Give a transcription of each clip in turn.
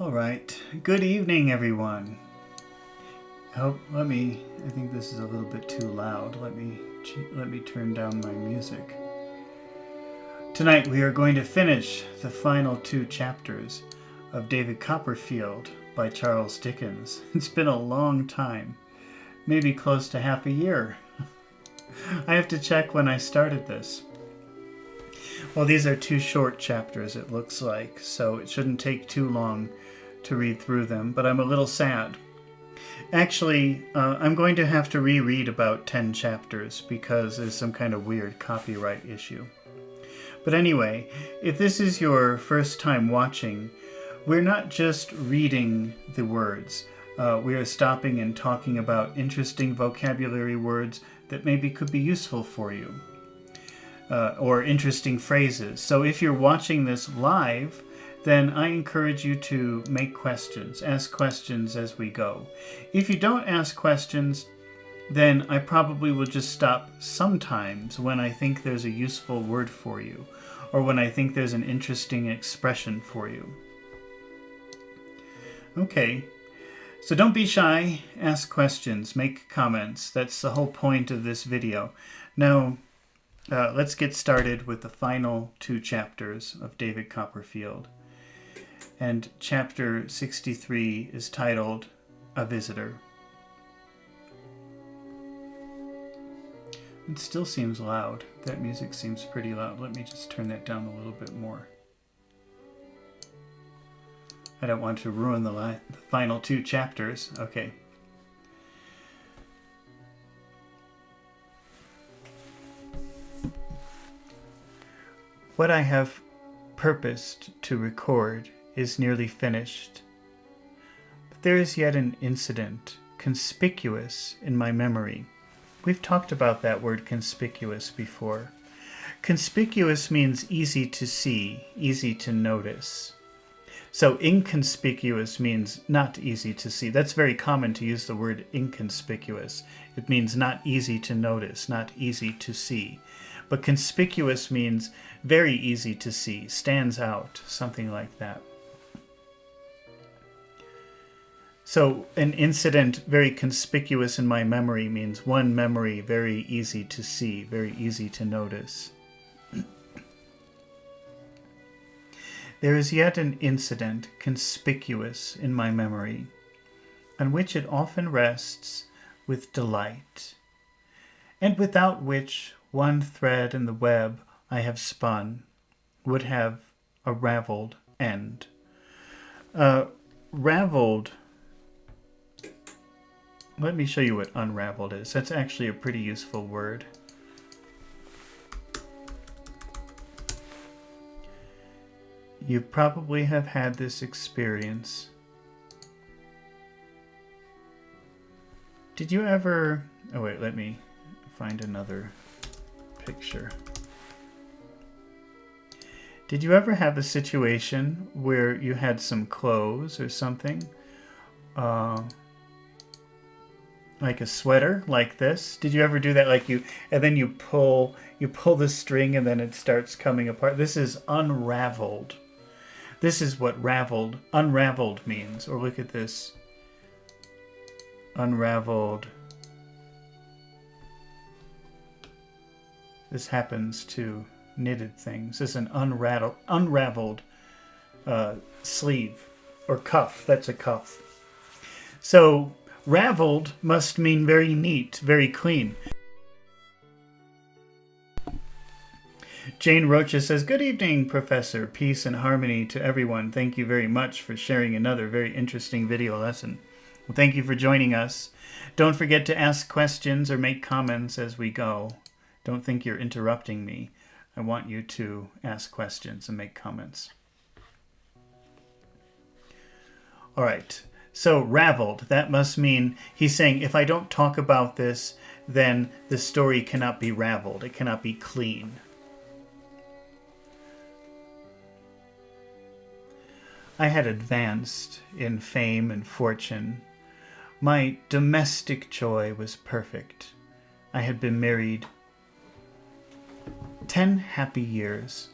All right. Good evening, everyone. I think this is a little bit too loud. Let me turn down my music. Tonight we are going to finish the final 2 chapters of David Copperfield by Charles Dickens. It's been a long time, maybe close to half a year. I have to check when I started this. Well, these are 2 short chapters, it looks like, so it shouldn't take too long to read through them, but I'm a little sad. Actually, I'm going to have to reread about 10 chapters because there's some kind of weird copyright issue. But anyway, if this is your first time watching, we're not just reading the words. We are stopping and talking about interesting vocabulary words that maybe could be useful for you, or interesting phrases. So if you're watching this live, then I encourage you to make questions, ask questions as we go. If you don't ask questions, then I probably will just stop sometimes when I think there's a useful word for you, or when I think there's an interesting expression for you. Okay, so don't be shy, ask questions, make comments. That's the whole point of this video. Now, let's get started with the final 2 chapters of David Copperfield. And chapter 63 is titled, A Visitor. It still seems loud. That music seems pretty loud. Let me just turn that down a little bit more. I don't want to ruin the final 2 chapters. Okay. What I have purposed to record is nearly finished, but there is yet an incident conspicuous in my memory. We've talked about that word conspicuous before. Conspicuous means easy to see, easy to notice. So inconspicuous means not easy to see. That's very common to use the word inconspicuous. It means not easy to notice, not easy to see. But conspicuous means very easy to see, stands out, something like that. So an incident very conspicuous in my memory means one memory very easy to see, very easy to notice. There is yet an incident conspicuous in my memory, on which it often rests with delight, and without which one thread in the web I have spun would have a raveled end. Raveled, let me show you what unraveled is. That's actually a pretty useful word. You probably have had this experience. Did you ever... Oh wait, let me find another picture. Did you ever have a situation where you had some clothes or something? Like a sweater, like this? Did you ever do that? And then you pull the string and then it starts coming apart. This is unraveled. This is what unraveled means. Or look at this. Unraveled. This happens to knitted things. This is an unraveled sleeve or cuff. That's a cuff. So raveled must mean very neat, very clean. Jane Rocha says, "Good evening, Professor. Peace and harmony to everyone. Thank you very much for sharing another very interesting video lesson." Well, thank you for joining us. Don't forget to ask questions or make comments as we go. Don't think you're interrupting me. I want you to ask questions and make comments. All right. So raveled, that must mean he's saying if I don't talk about this, then the story cannot be raveled. It cannot be clean. I had advanced in fame and fortune. My domestic joy was perfect. I had been married 10 happy years.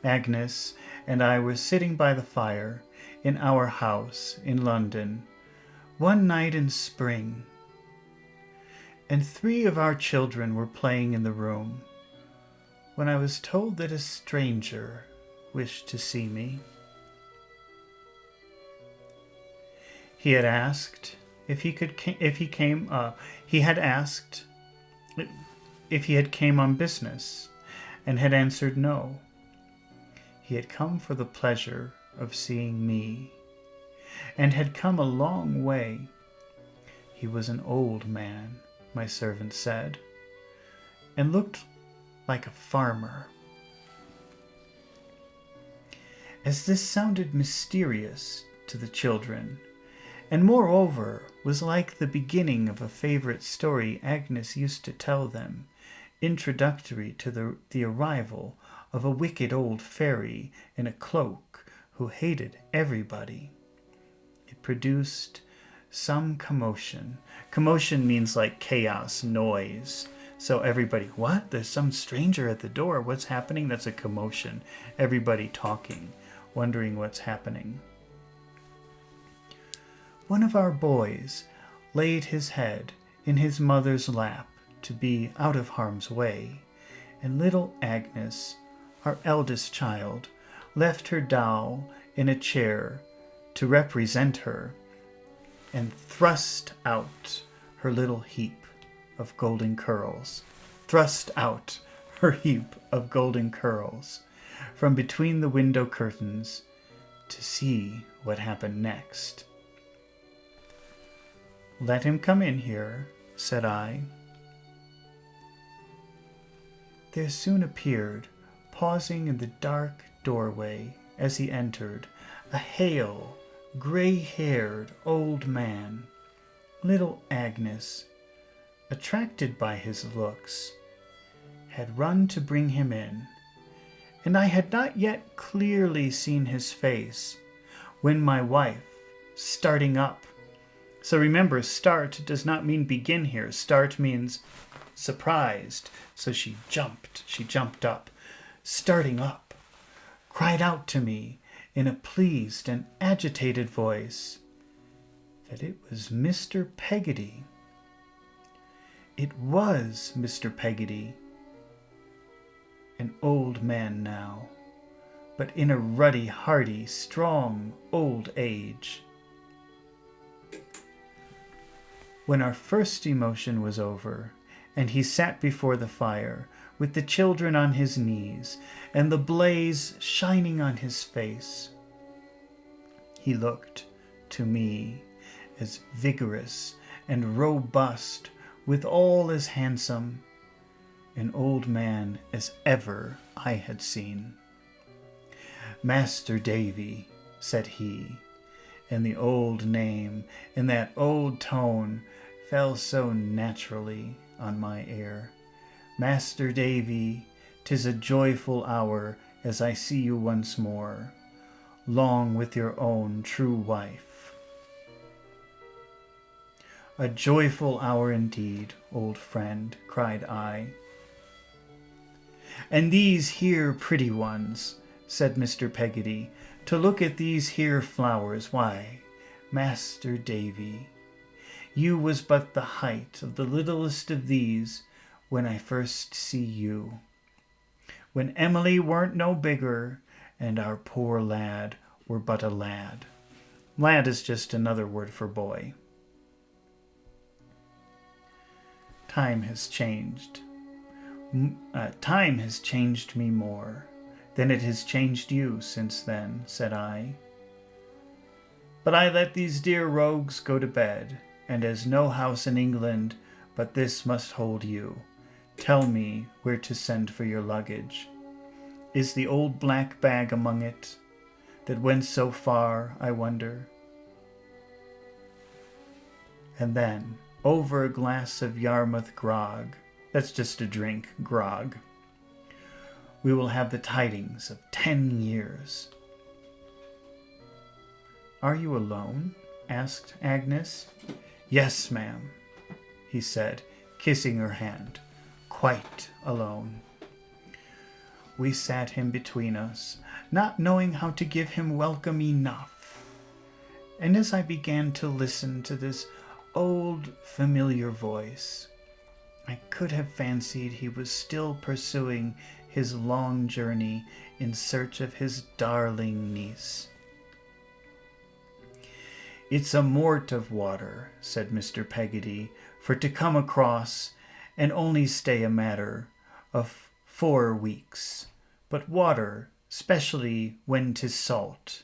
Agnes and I were sitting by the fire, in our house in London, one night in spring, and 3 of our children were playing in the room, when I was told that a stranger wished to see me. He had asked if he came on business, and had answered no. He had come for the pleasure of seeing me, and had come a long way. He was an old man, my servant said, and looked like a farmer. As this sounded mysterious to the children, and moreover was like the beginning of a favorite story Agnes used to tell them, introductory to the arrival of a wicked old fairy in a cloak who hated everybody, it produced some commotion. Commotion means like chaos, noise. So everybody, what? There's some stranger at the door. What's happening? That's a commotion. Everybody talking, wondering what's happening. One of our boys laid his head in his mother's lap to be out of harm's way, and little Agnes, our eldest child, left her doll in a chair to represent her, and thrust out her little heap of golden curls. Thrust out her heap of golden curls from between the window curtains to see what happened next. "Let him come in here," said I. There soon appeared, pausing in the dark doorway as he entered, a hale, gray-haired old man. Little Agnes, attracted by his looks, had run to bring him in, and I had not yet clearly seen his face when my wife, starting up. So remember, start does not mean begin here. Start means surprised. So she jumped up, starting up, cried out to me in a pleased and agitated voice that it was Mr. Peggotty. It was Mr. Peggotty, an old man now, but in a ruddy, hearty, strong old age. When our first emotion was over, and he sat before the fire, with the children on his knees, and the blaze shining on his face, he looked to me as vigorous and robust, withal as handsome an old man as ever I had seen. "Master Davy," said he, and the old name in that old tone fell so naturally on my ear. "Master Davy, 'tis a joyful hour as I see you once more, long with your own true wife." "A joyful hour indeed, old friend," cried I. "And these here pretty ones," said Mr. Peggotty, "to look at these here flowers, why, Master Davy, you was but the height of the littlest of these when I first see you, when Emily weren't no bigger, and our poor lad were but a lad." Lad is just another word for boy. Time has changed me more than it has changed you since then," said I. "But I let these dear rogues go to bed, and as no house in England but this must hold you, tell me where to send for your luggage. Is the old black bag among it, that went so far, I wonder?" And then, over a glass of Yarmouth grog, that's just a drink, grog, we will have the tidings of 10 years. "Are you alone?" asked Agnes. "Yes, ma'am," he said, kissing her hand. "Quite alone." We sat him between us, not knowing how to give him welcome enough. And as I began to listen to this old, familiar voice, I could have fancied he was still pursuing his long journey in search of his darling niece. "It's a mort of water," said Mr. Peggotty, "for to come across and only stay a matter of 4 weeks. But water, specially when 'tis salt,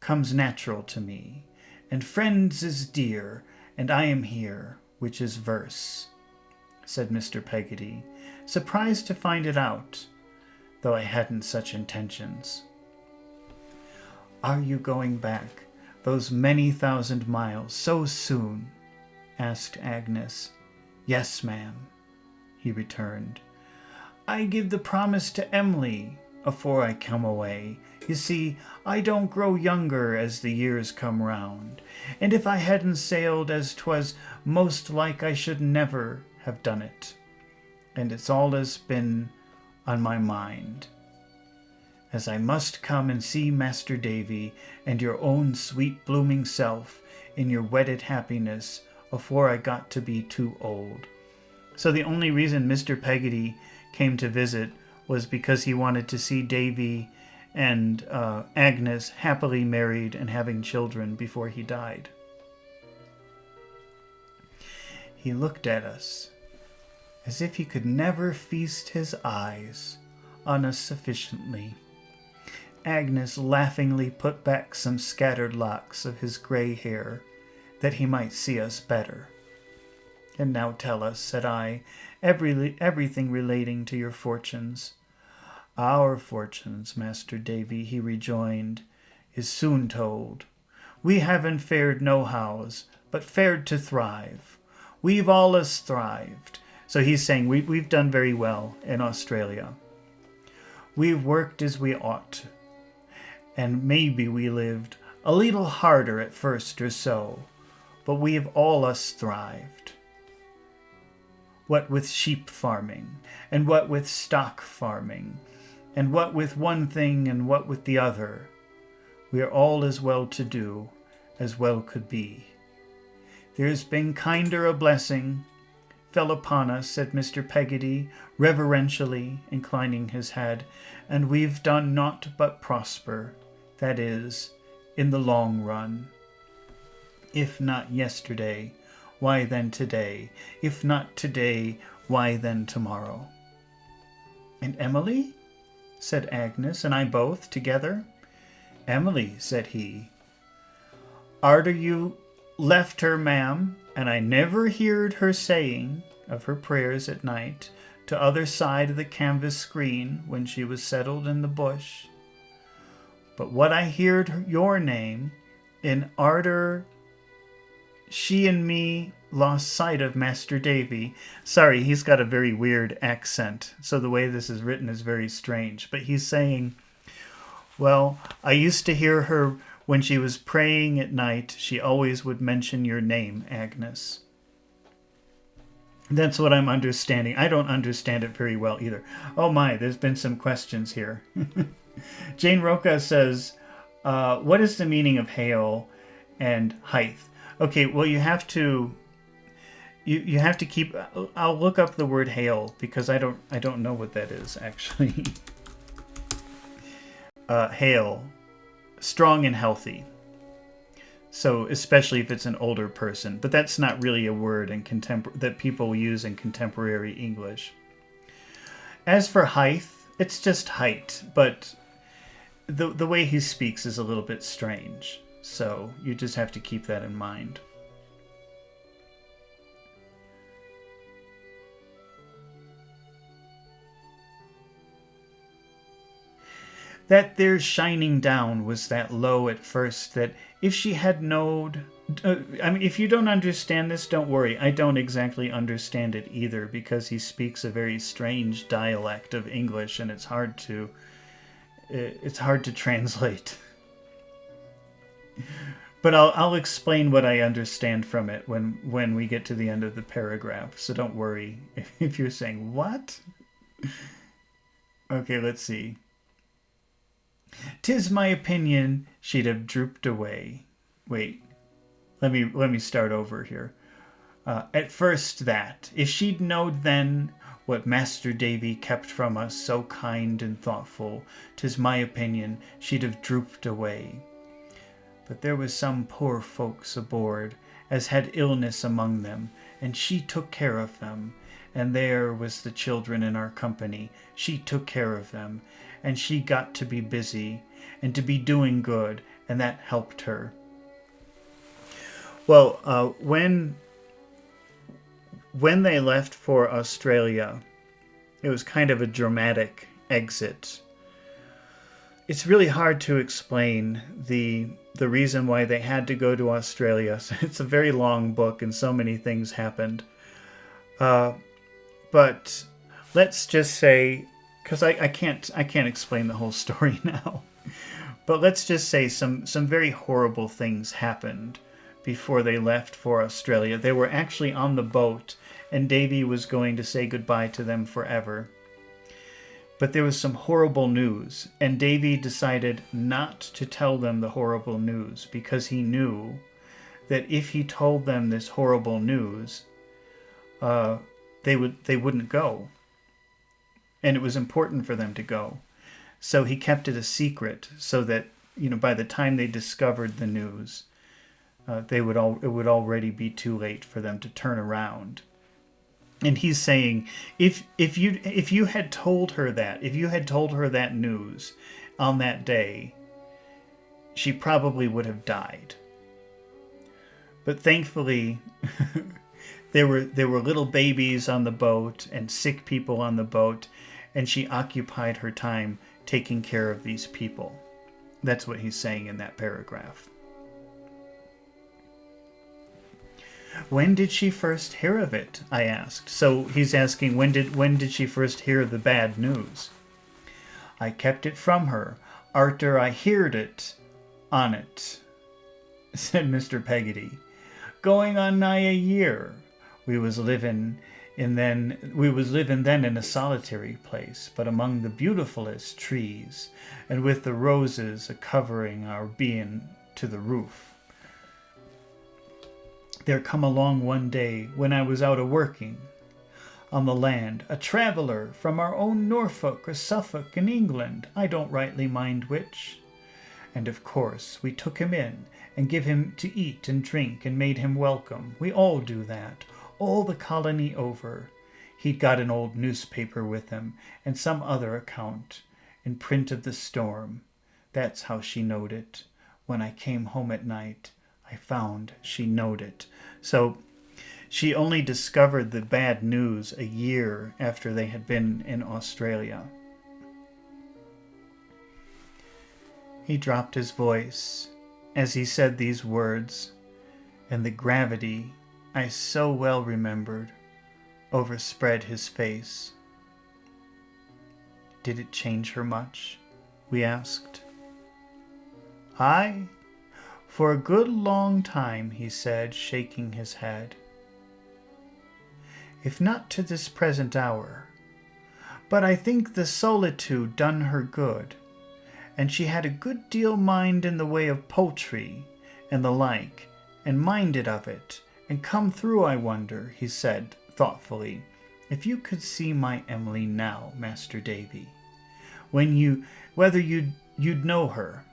comes natural to me, and friends is dear, and I am here, which is verse," said Mr. Peggotty, surprised to find it out, though I hadn't such intentions. "Are you going back those many thousand miles so soon?" asked Agnes. "Yes, ma'am," he returned. "I give the promise to Em'ly afore I come away. You see, I don't grow younger as the years come round, and if I hadn't sailed as 'twas most like I should never have done it, and it's allus been on my mind, as I must come and see Master Davy and your own sweet blooming self in your wedded happiness afore I got to be too old." So the only reason Mr. Peggotty came to visit was because he wanted to see Davy and Agnes happily married and having children before he died. He looked at us as if he could never feast his eyes on us sufficiently. Agnes laughingly put back some scattered locks of his gray hair, that he might see us better. "And now tell us," said I, everything relating to your fortunes." "Our fortunes, Master Davy," he rejoined, "is soon told. We haven't fared nohows, but fared to thrive. We've allus thrived." So he's saying we've done very well in Australia. "We've worked as we ought, and maybe we lived a little harder at first or so, but we've allus thrived. What with sheep farming, and what with stock farming, and what with one thing and what with the other, we are all as well to do as well could be. There's been kinder a blessing fell upon us," said Mr. Peggotty, reverentially inclining his head, "and we've done naught but prosper, that is, in the long run. If not yesterday, why then today? If not today, why then tomorrow?" "And Emily?" said Agnes and I both together. "Emily," said he, "arter you left her, ma'am, and I never heard her saying of her prayers at night to other side of the canvas screen when she was settled in the bush. But what I heard your name, in arter she and me lost sight of Master Davy." Sorry, he's got a very weird accent, so the way this is written is very strange. But he's saying, "Well, I used to hear her when she was praying at night. She always would mention your name, Agnes." That's what I'm understanding. I don't understand it very well either. Oh my, there's been some questions here. Jane Roca says, "What is the meaning of hail and height?" Okay, well, you have to keep. I'll look up the word hail because I don't know what that is actually. Hail, strong and healthy. So especially if it's an older person, but that's not really a word in that people use in contemporary English. As for height, it's just height, but the way he speaks is a little bit strange. So you just have to keep that in mind. That there shining down was that low at first that if she had knowed... if you don't understand this, don't worry. I don't exactly understand it either because he speaks a very strange dialect of English and it's hard to translate. But I'll explain what I understand from it when we get to the end of the paragraph. So don't worry if you're saying, what? Okay, let's see. "'Tis my opinion she'd have drooped away." wait. Let me start over here. At first that, if she'd knowed then what Master Davy kept from us so kind and thoughtful, 'tis my opinion she'd have drooped away. But there was some poor folks aboard as had illness among them, and she took care of them. And there was the children in our company. She took care of them, and she got to be busy and to be doing good, and that helped her. Well, when they left for Australia, it was kind of a dramatic exit. It's really hard to explain the reason why they had to go to Australia. It's a very long book and so many things happened. But let's just say, because I can't explain the whole story now, but let's just say some very horrible things happened before they left for Australia. They were actually on the boat, and Davy was going to say goodbye to them forever. But there was some horrible news, and Davy decided not to tell them the horrible news because he knew that if he told them this horrible news, they wouldn't go. And it was important for them to go. So he kept it a secret so that, by the time they discovered the news, it would already be too late for them to turn around. And he's saying, if you had told her that news on that day, she probably would have died. But thankfully, there were little babies on the boat and sick people on the boat, and she occupied her time taking care of these people. That's what he's saying in that paragraph. When did she first hear of it? I asked. So he's asking, when did she first hear the bad news? I kept it from her, arter I heard it on it, said Mr. Peggotty. Going on nigh a year. We was living then in a solitary place, but among the beautifulest trees, and with the roses a covering our being to the roof. There come along one day when I was out a-working on the land, a traveller from our own Norfolk or Suffolk in England, I don't rightly mind which. And of course we took him in and give him to eat and drink and made him welcome. We all do that, all the colony over. He'd got an old newspaper with him and some other account in print of the storm. That's how she knowed it. When I came home at night, I found she knowed it. So she only discovered the bad news a year after they had been in Australia. He dropped his voice as he said these words, and the gravity I so well remembered overspread his face. Did it change her much? We asked. Aye. For a good long time, he said, shaking his head. If not to this present hour, but I think the solitude done her good, and she had a good deal mind in the way of poultry and the like, and minded of it, and come through, I wonder, he said thoughtfully, if you could see my Emily now, Master Davy, whether you'd know her.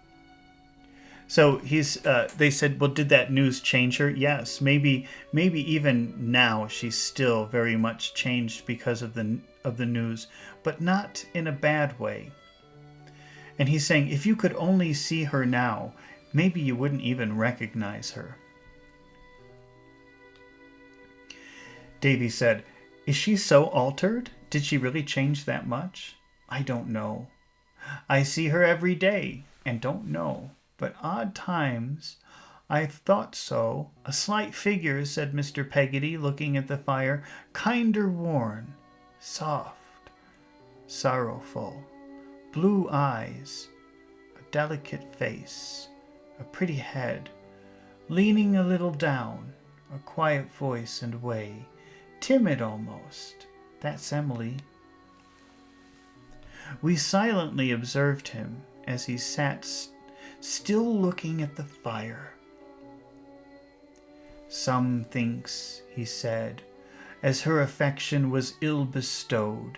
So they said, well, did that news change her? Yes, maybe even now she's still very much changed because of the news, but not in a bad way. And he's saying, if you could only see her now, maybe you wouldn't even recognize her. Davy said, is she so altered? Did she really change that much? I don't know. I see her every day and don't know. But odd times I thought so. A slight figure, said Mr. Peggotty, looking at the fire, kinder worn, soft, sorrowful, blue eyes, a delicate face, a pretty head, leaning a little down, a quiet voice and way, timid almost. That's Emily. We silently observed him as he sat still looking at the fire. Some thinks, he said, as her affection was ill bestowed.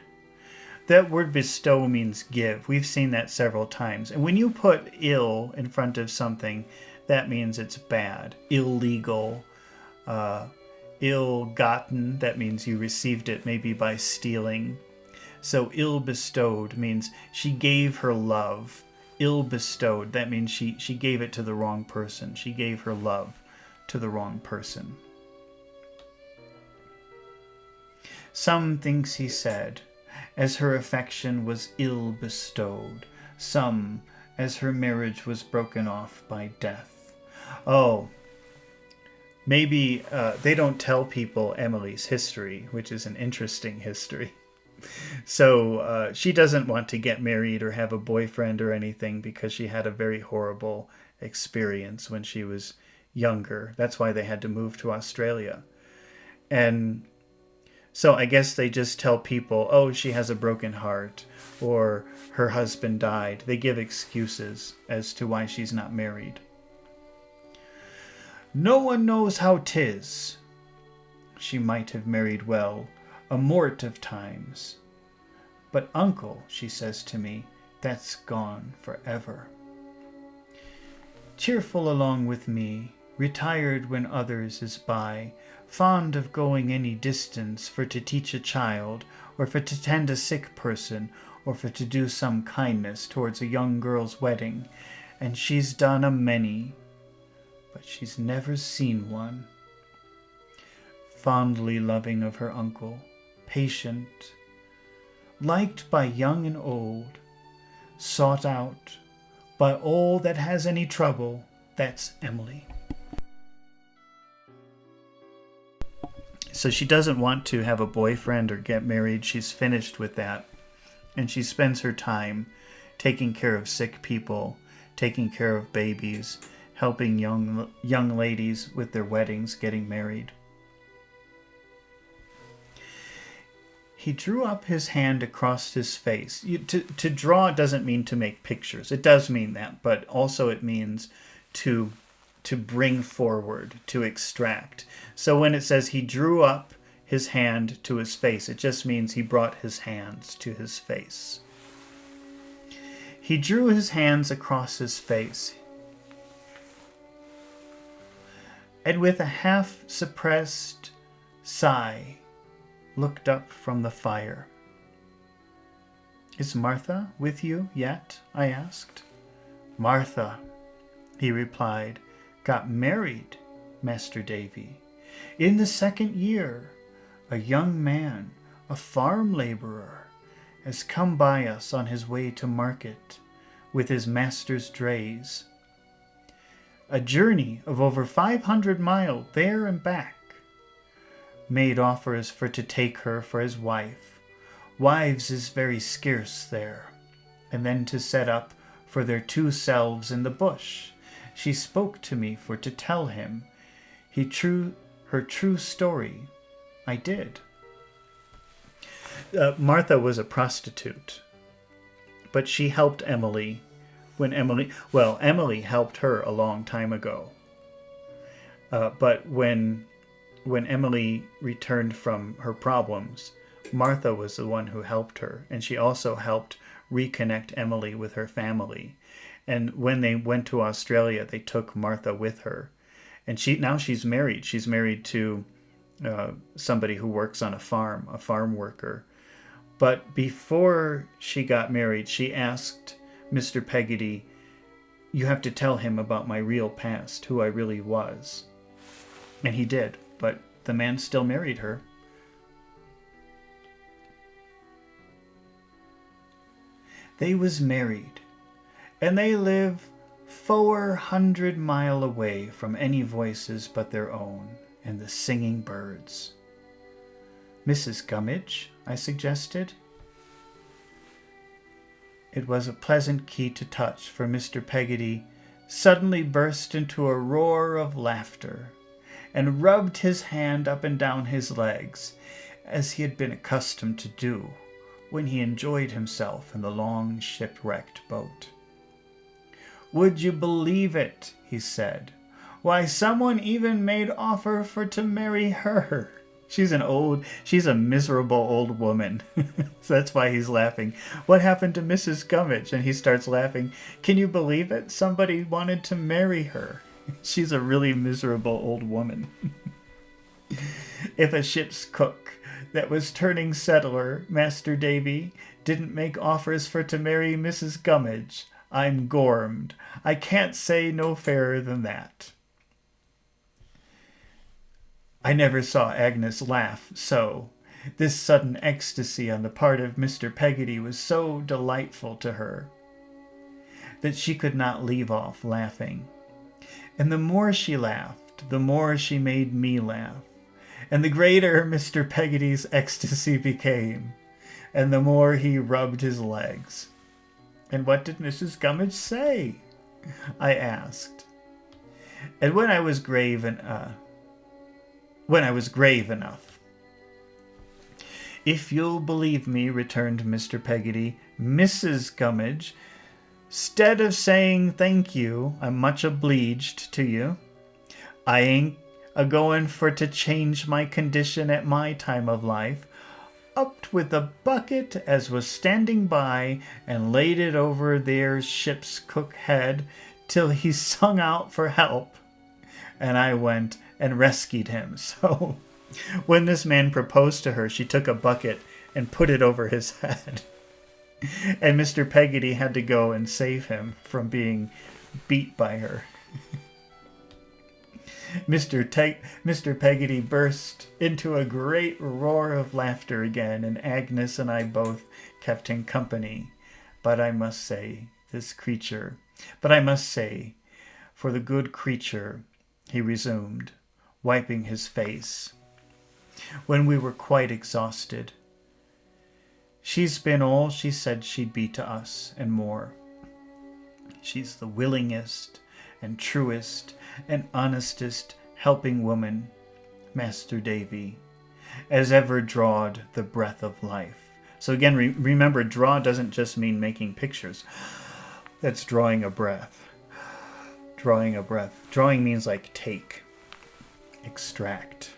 That word bestow means give. We've seen that several times. And when you put ill in front of something, that means it's bad, illegal, ill-gotten. That means you received it maybe by stealing. So ill bestowed means she gave her love. Ill bestowed, that means she gave it to the wrong person. She gave her love to the wrong person. Some thinks, he said, as her affection was ill bestowed. Some, as her marriage was broken off by death. Oh, maybe they don't tell people Emily's history, which is an interesting history. So she doesn't want to get married or have a boyfriend or anything because she had a very horrible experience when she was younger. That's why they had to move to Australia. And so I guess they just tell people, oh, she has a broken heart or her husband died. They give excuses as to why she's not married. No one knows how 'tis. She might have married well a mort of times. But uncle, she says to me, that's gone forever. Cheerful along with me, retired when others is by, fond of going any distance for to teach a child, or for to tend a sick person, or for to do some kindness towards a young girl's wedding, and she's done a many, but she's never seen one. Fondly loving of her uncle, patient, liked by young and old, sought out by all that has any trouble, that's Emily. So she doesn't want to have a boyfriend or get married. She's finished with that. And she spends her time taking care of sick people, taking care of babies, helping young ladies with their weddings, getting married. He drew up his hand across his face. To draw doesn't mean to make pictures. It does mean that, but also it means to bring forward, to extract. So when it says he drew up his hand to his face, it just means he brought his hands to his face. He drew his hands across his face, and with a half-suppressed sigh, looked up from the fire. Is Martha with you yet? I asked. Martha, he replied, got married, Master Davy. In the 2nd year, a young man, a farm laborer, has come by us on his way to market with his master's drays. A journey of over 500 miles there and back. Made offers for to take her for his wife. Wives is very scarce there. And then to set up for their 2 selves in the bush. She spoke to me for to tell him her true story. I did. Martha was a prostitute, but she helped Emily when Emily helped her a long time ago. But when Emily returned from her problems, Martha was the one who helped her, and she also helped reconnect Emily with her family. And when they went to Australia, they took Martha with her. And now she's married. She's married to somebody who works on a farm worker. But before she got married, she asked Mr. Peggotty, you have to tell him about my real past, who I really was. And he did, but the man still married her. They was married, and they live 400 mile away from any voices but their own and the singing birds. Mrs. Gummidge, I suggested. It was a pleasant key to touch, for Mr. Peggotty suddenly burst into a roar of laughter and rubbed his hand up and down his legs, as he had been accustomed to do when he enjoyed himself in the long shipwrecked boat. Would you believe it, he said, Why, someone even made offer for to marry her. She's a miserable old woman. So that's why he's laughing. What happened to Mrs. Gummidge? And he starts laughing. Can you believe it? Somebody wanted to marry her. She's a really miserable old woman. If a ship's cook that was turning settler, Master Davy, didn't make offers for to marry Mrs. Gummidge, I'm gormed. I can't say no fairer than that. I never saw Agnes laugh so. This sudden ecstasy on the part of Mr. Peggotty was so delightful to her that she could not leave off laughing. And the more she laughed, the more she made me laugh. And the greater Mr. Peggotty's ecstasy became, and the more he rubbed his legs. And what did Mrs. Gummidge say? I asked. And when I was grave enough. If you'll believe me, returned Mr. Peggotty, Mrs. Gummidge, 'stead of saying thank you, I'm much obleeged to you, I ain't a-going for to change my condition at my time of life, upped with a bucket as was standing by and laid it over their ship's cook head till he sung out for help, and I went and rescued him. So when this man proposed to her, she took a bucket and put it over his head. And Mr. Peggotty had to go and save him from being beat by her. Mr. Peggotty burst into a great roar of laughter again, and Agnes and I both kept him company. But I must say, for the good creature, he resumed, wiping his face, when we were quite exhausted, she's been all she said she'd be to us, and more. She's the willingest and truest and honestest helping woman, Master Davy, as ever drawed the breath of life. So again, remember, draw doesn't just mean making pictures. That's drawing a breath. Drawing a breath. Drawing means like take, extract.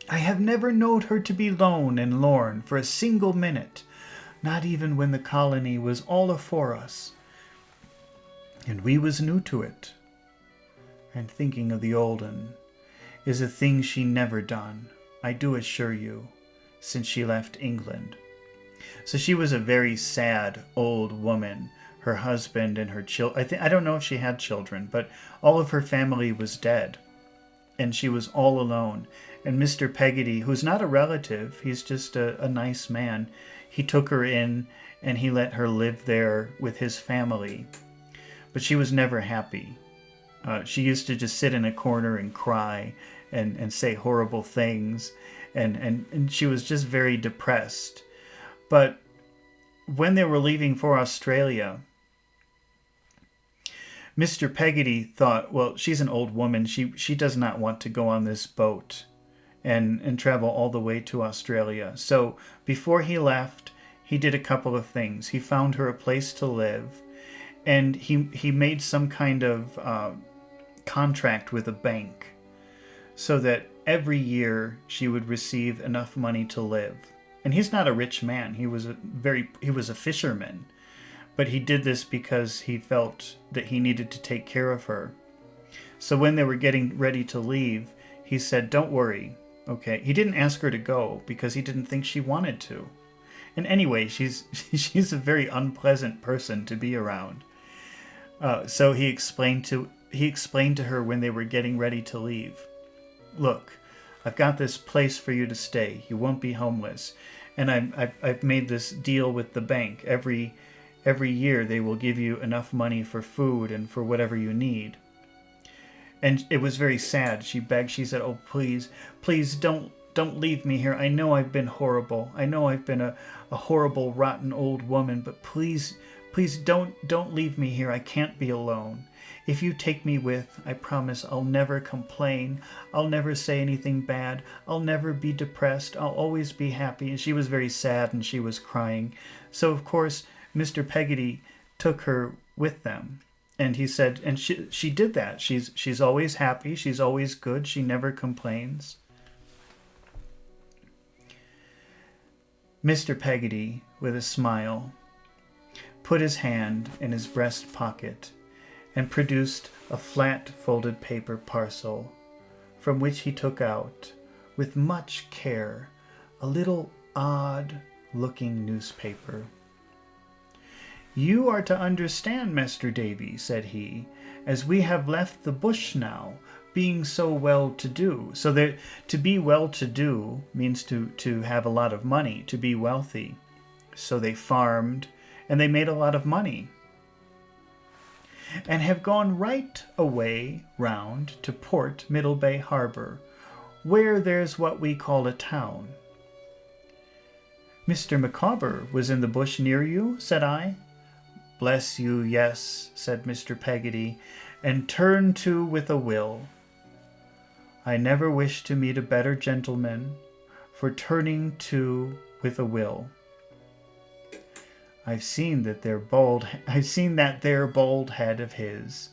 I have never knowed her to be lone and lorn for a single minute, not even when the colony was all afore us, and we was new to it. And thinking of the old un is a thing she never done, I do assure you, since she left England. So she was a very sad old woman. Her husband and her children, I don't know if she had children, but all of her family was dead, and she was all alone. And Mr. Peggotty, who's not a relative, he's just a nice man, he took her in and he let her live there with his family. But she was never happy. She used to just sit in a corner and cry and say horrible things, and she was just very depressed. But when they were leaving for Australia, Mr. Peggotty thought, well, she's an old woman. She does not want to go on this boat and travel all the way to Australia. So before he left, he did a couple of things. He found her a place to live, and he made some kind of contract with a bank so that every year she would receive enough money to live. And he's not a rich man. He was a fisherman. But he did this because he felt that he needed to take care of her. So when they were getting ready to leave, he said, don't worry, okay? He didn't ask her to go because he didn't think she wanted to. And anyway, she's a very unpleasant person to be around. So he explained to her when they were getting ready to leave, look, I've got this place for you to stay. You won't be homeless. And I've made this deal with the bank. Every year they will give you enough money for food and for whatever you need. And it was very sad. She begged. She said, oh, please don't leave me here. I know I've been horrible. I know I've been a horrible, rotten old woman, but please don't leave me here. I can't be alone. If you take me with, I promise I'll never complain. I'll never say anything bad. I'll never be depressed. I'll always be happy. And she was very sad and she was crying. So, of course, Mr. Peggotty took her with them. And he said, and she did that. She's always happy. She's always good. She never complains. Mr. Peggotty, with a smile, put his hand in his breast pocket and produced a flat folded paper parcel, from which he took out, with much care, a little odd-looking newspaper. "You are to understand, Master Davy," said he, "as we have left the bush now, being so well-to-do." So that to be well-to-do means to have a lot of money, to be wealthy. So they farmed, and they made a lot of money, and have gone right away round to Port Middlebay Harbour, where there's what we call a town. "Mr. Micawber was in the bush near you?" said I. "Bless you, yes," said Mr. Peggotty, "and turned to with a will. I never wish to meet a better gentleman for turning to with a will. I've seen that there bald head of his,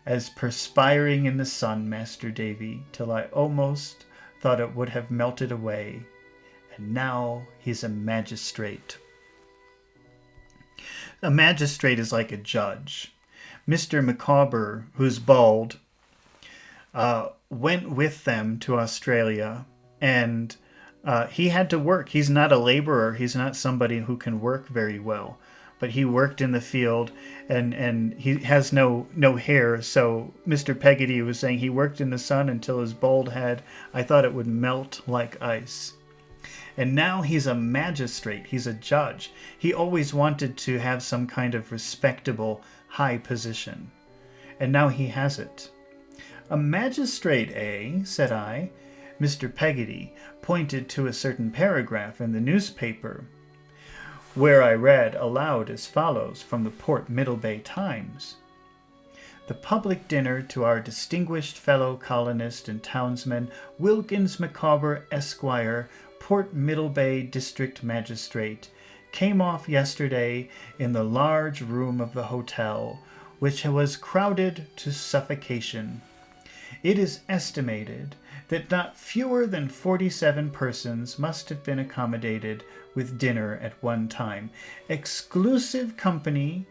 as perspiring in the sun, Master Davy, till I almost thought it would have melted away. And now he's a magistrate." A magistrate is like a judge. Mr. Micawber, who's bald, went with them to Australia, and he had to work. He's not a laborer. He's not somebody who can work very well, but he worked in the field, and he has no hair. So Mr. Peggotty was saying he worked in the sun until his bald head, I thought it would melt like ice. And now he's a magistrate. He's a judge. He always wanted to have some kind of respectable, high position. And now he has it. "A magistrate, eh?" said I. Mr. Peggotty pointed to a certain paragraph in the newspaper, where I read aloud as follows from the Port Middlebay Times. "The public dinner to our distinguished fellow colonist and townsman, Wilkins Micawber, Esquire, Port Middlebay District Magistrate, came off yesterday in the large room of the hotel, which was crowded to suffocation. It is estimated that not fewer than 47 persons must have been accommodated with dinner at one time. Exclusive company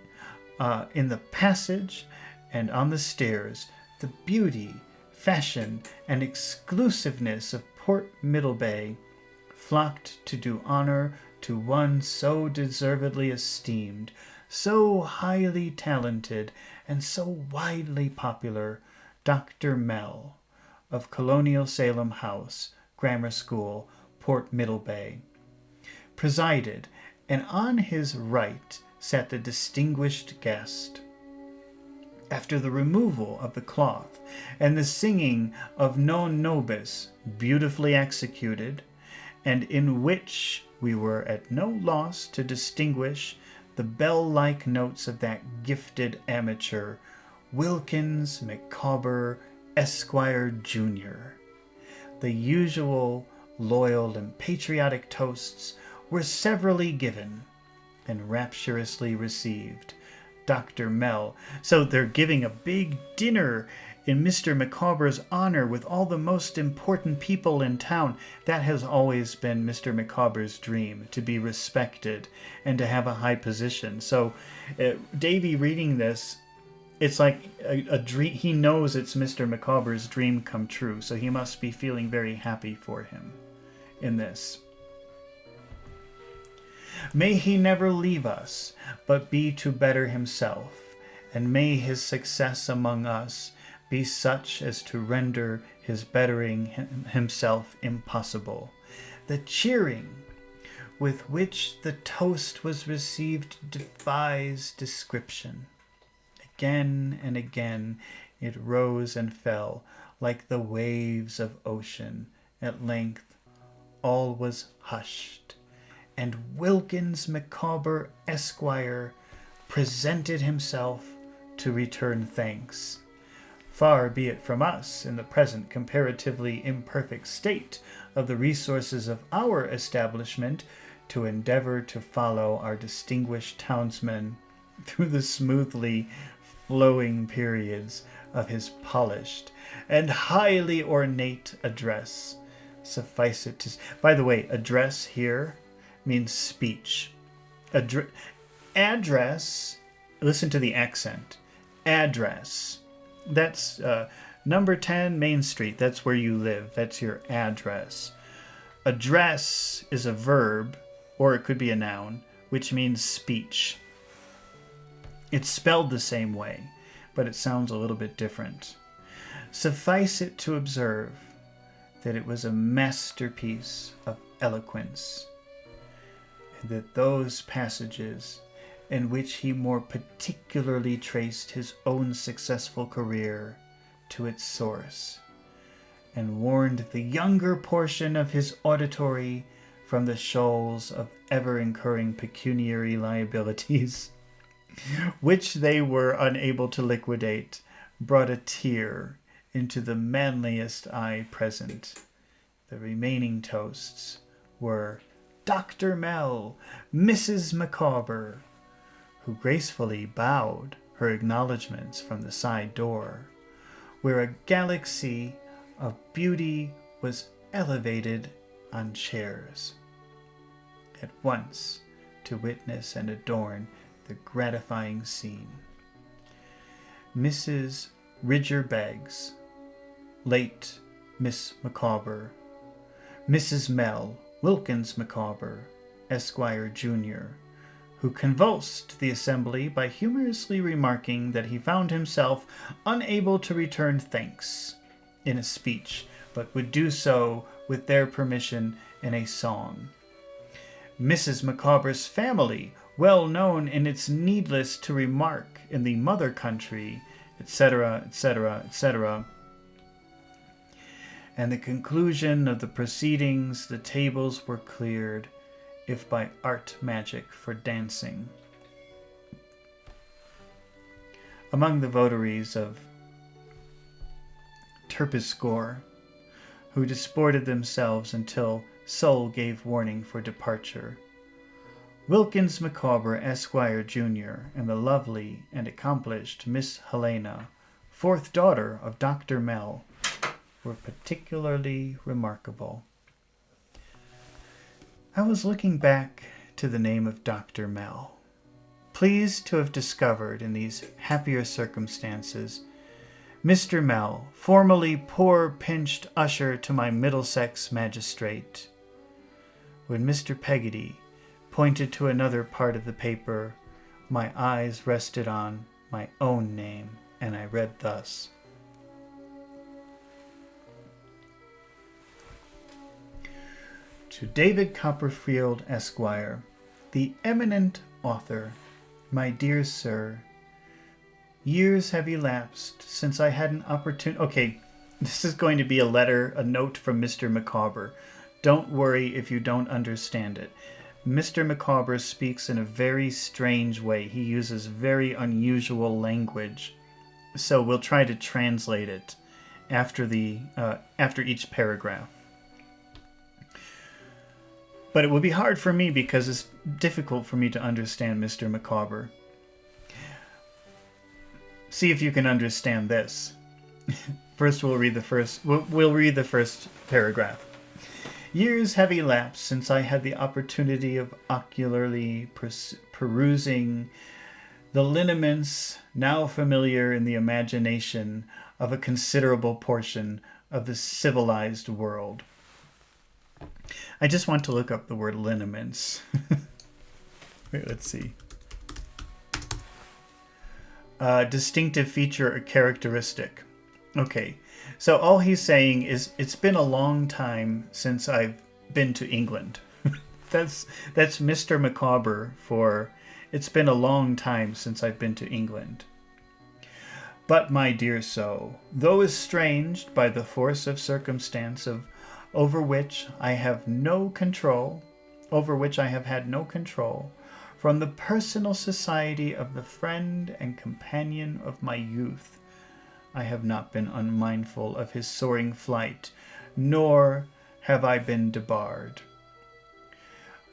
in the passage and on the stairs. The beauty, fashion, and exclusiveness of Port Middlebay flocked to do honor to one so deservedly esteemed, so highly talented, and so widely popular, Dr. Mell, of Colonial Salem House, Grammar School, Port Middlebay, presided, and on his right sat the distinguished guest. After the removal of the cloth and the singing of Non Nobis, beautifully executed, and in which we were at no loss to distinguish the bell-like notes of that gifted amateur, Wilkins Micawber, Esquire, Jr., the usual loyal and patriotic toasts were severally given and rapturously received. Dr. Mell. So they're giving a big dinner in Mr. Micawber's honor with all the most important people in town. That has always been Mr. Micawber's dream, to be respected and to have a high position. So Davy reading this, it's like a dream. He knows it's Mr. Micawber's dream come true, so he must be feeling very happy for him in this. May he never leave us, but be to better himself, and may his success among us be such as to render his bettering himself impossible. The cheering with which the toast was received defies description. Again and again it rose and fell like the waves of ocean. At length all was hushed, and Wilkins Micawber, Esquire, presented himself to return thanks. Far be it from us, in the present comparatively imperfect state of the resources of our establishment, to endeavor to follow our distinguished townsman through the smoothly flowing periods of his polished and highly ornate address. Suffice it to... By the way, address here means speech. Address, listen to the accent. Address. That's number 10 Main Street. That's where you live. That's your address. Address is a verb, or it could be a noun, which means speech. It's spelled the same way, but it sounds a little bit different. Suffice it to observe that it was a masterpiece of eloquence, and that those passages in which he more particularly traced his own successful career to its source, and warned the younger portion of his auditory from the shoals of ever-incurring pecuniary liabilities, which they were unable to liquidate, brought a tear into the manliest eye present. The remaining toasts were Dr. Mell, Mrs. Micawber, who gracefully bowed her acknowledgments from the side door, where a galaxy of beauty was elevated on chairs, at once to witness and adorn the gratifying scene. Mrs. Ridger Beggs, late Miss Micawber, Mrs. Mell, Wilkins Micawber, Esquire, Jr., who convulsed the assembly by humorously remarking that he found himself unable to return thanks in a speech, but would do so with their permission in a song. Mrs. Micawber's family, well known in its needless to remark in the mother country, etc., etc., etc. And the conclusion of the proceedings, the tables were cleared, if by art magic, for dancing. Among the votaries of Terpsichore, who disported themselves until Soul gave warning for departure, Wilkins Micawber, Esquire, Jr., and the lovely and accomplished Miss Helena, fourth daughter of Dr. Mell, were particularly remarkable. I was looking back to the name of Dr. Mell, pleased to have discovered in these happier circumstances Mr. Mell, formerly poor pinched usher to my Middlesex magistrate. When Mr. Peggotty pointed to another part of the paper, my eyes rested on my own name, and I read thus: To David Copperfield, Esquire, the eminent author, my dear sir, years have elapsed since I had an opportunity... Okay, this is going to be a letter, a note from Mr. Micawber. Don't worry if you don't understand it. Mr. Micawber speaks in a very strange way. He uses very unusual language. So we'll try to translate it after each paragraph. But it will be hard for me because it's difficult for me to understand Mr. Micawber. See if you can understand this. First, we'll read the first paragraph. Years have elapsed since I had the opportunity of ocularly perusing the lineaments now familiar in the imagination of a considerable portion of the civilized world. I just want to look up the word lineaments. Wait, let's see. Distinctive feature or characteristic. Okay, so all he's saying is it's been a long time since I've been to England. That's Mr. Micawber for it's been a long time since I've been to England. But, my dear so, though estranged by the force of circumstance over which I have had no control, from the personal society of the friend and companion of my youth, I have not been unmindful of his soaring flight, nor have I been debarred.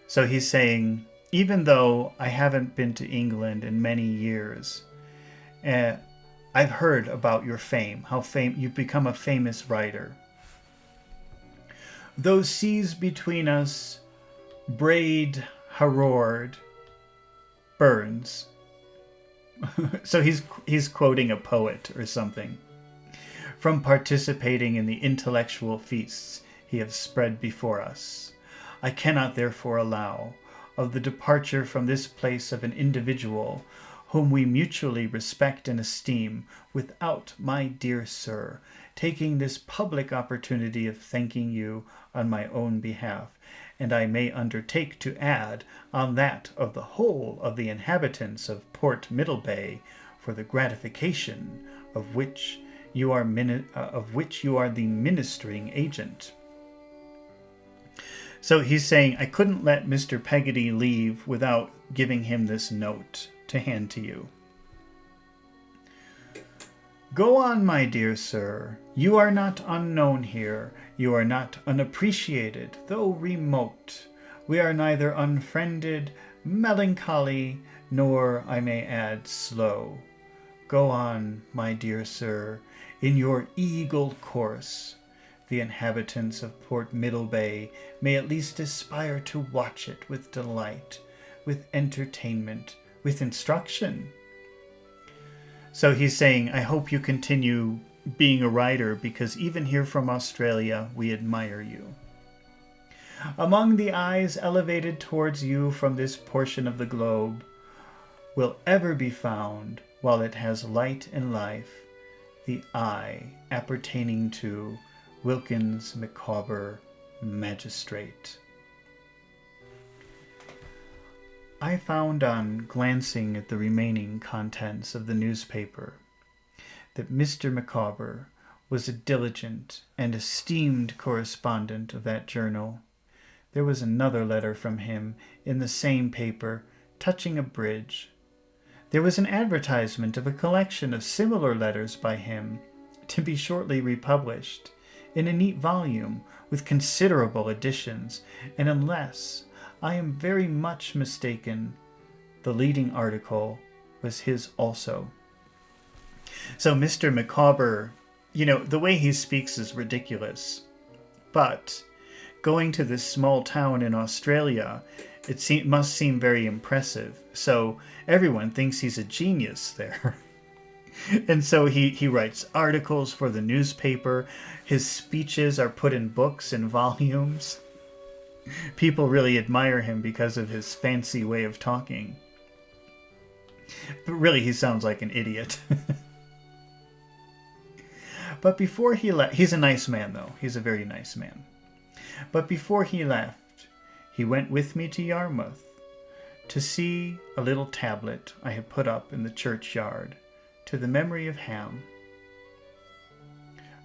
So he's saying, even though I haven't been to England in many years, I've heard about your fame, how you've become a famous writer. Those seas between us, braid Harord, Burns. So he's quoting a poet or something. From participating in the intellectual feasts he has spread before us, I cannot therefore allow of the departure from this place of an individual whom we mutually respect and esteem, without, my dear sir, taking this public opportunity of thanking you on my own behalf, and I may undertake to add on that of the whole of the inhabitants of Port Middlebay, for the gratification of which you are the ministering agent. So he's saying, I couldn't let Mr. Peggotty leave without giving him this note to hand to you. Go on, my dear sir. You are not unknown here. You are not unappreciated, though remote. We are neither unfriended, melancholy, nor, I may add, slow. Go on, my dear sir, in your eagle course. The inhabitants of Port Middlebay may at least aspire to watch it with delight, with entertainment, with instruction. So he's saying, I hope you continue being a writer, because even here from Australia, we admire you. Among the eyes elevated towards you from this portion of the globe will ever be found, while it has light and life, the eye appertaining to Wilkins Micawber, Magistrate. I found on glancing at the remaining contents of the newspaper that Mr. Micawber was a diligent and esteemed correspondent of that journal. There was another letter from him in the same paper touching a bridge. There was an advertisement of a collection of similar letters by him, to be shortly republished in a neat volume with considerable additions, and unless I am very much mistaken, the leading article was his also. So Mr. Micawber, the way he speaks is ridiculous, but going to this small town in Australia, it must seem very impressive. So everyone thinks he's a genius there. And so he writes articles for the newspaper. His speeches are put in books and volumes. People really admire him because of his fancy way of talking. But really, he sounds like an idiot. But before he left, he's a nice man, though. He's a very nice man. But before he left, he went with me to Yarmouth to see a little tablet I had put up in the churchyard to the memory of Ham.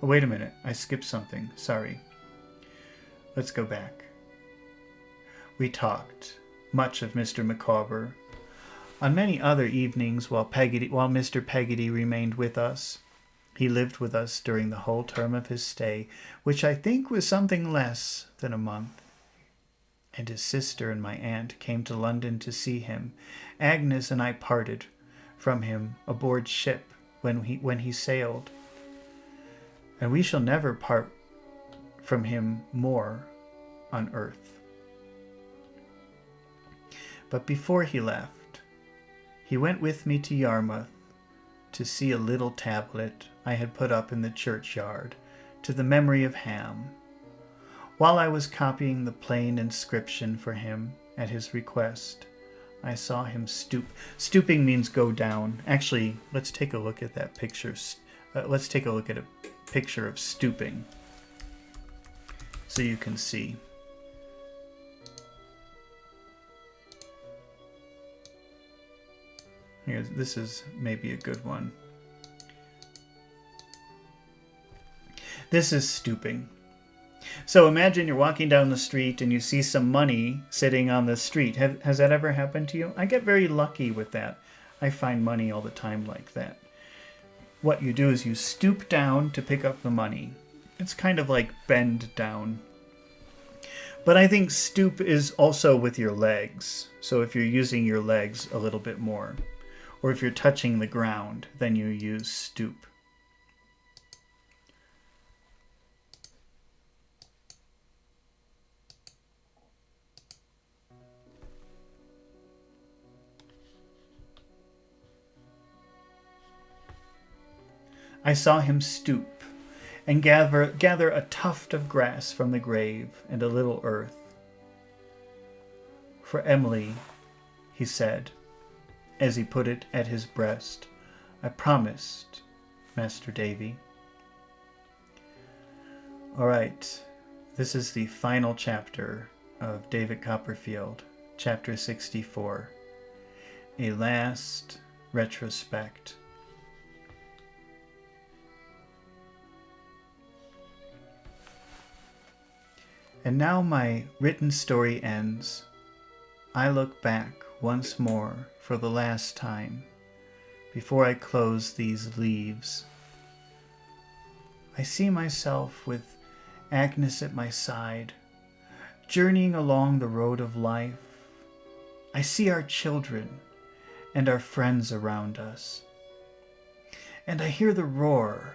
Oh, wait a minute. I skipped something. Sorry. Let's go back. We talked much of Mr. Micawber. On many other evenings while Mr. Peggotty remained with us, he lived with us during the whole term of his stay, which I think was something less than a month. And his sister and my aunt came to London to see him. Agnes and I parted from him aboard ship when he sailed. And we shall never part from him more on earth. But before he left, he went with me to Yarmouth to see a little tablet I had put up in the churchyard to the memory of Ham. While I was copying the plain inscription for him at his request, I saw him stoop. Stooping means go down. Actually, let's take a look at that picture. Let's take a look at a picture of stooping so you can see. Here, this is maybe a good one. This is stooping. So imagine you're walking down the street and you see some money sitting on the street. Has that ever happened to you? I get very lucky with that. I find money all the time like that. What you do is you stoop down to pick up the money. It's kind of like bend down. But I think stoop is also with your legs. So if you're using your legs a little bit more. Or if you're touching the ground, then you use stoop. I saw him stoop and gather a tuft of grass from the grave and a little earth. For Emily, he said, as he put it at his breast, I promised, Master Davy. All right, this is the final chapter of David Copperfield, chapter 64, a last retrospect. And now my written story ends. I look back once more for the last time before I close these leaves. I see myself with Agnes at my side, journeying along the road of life. I see our children and our friends around us. And I hear the roar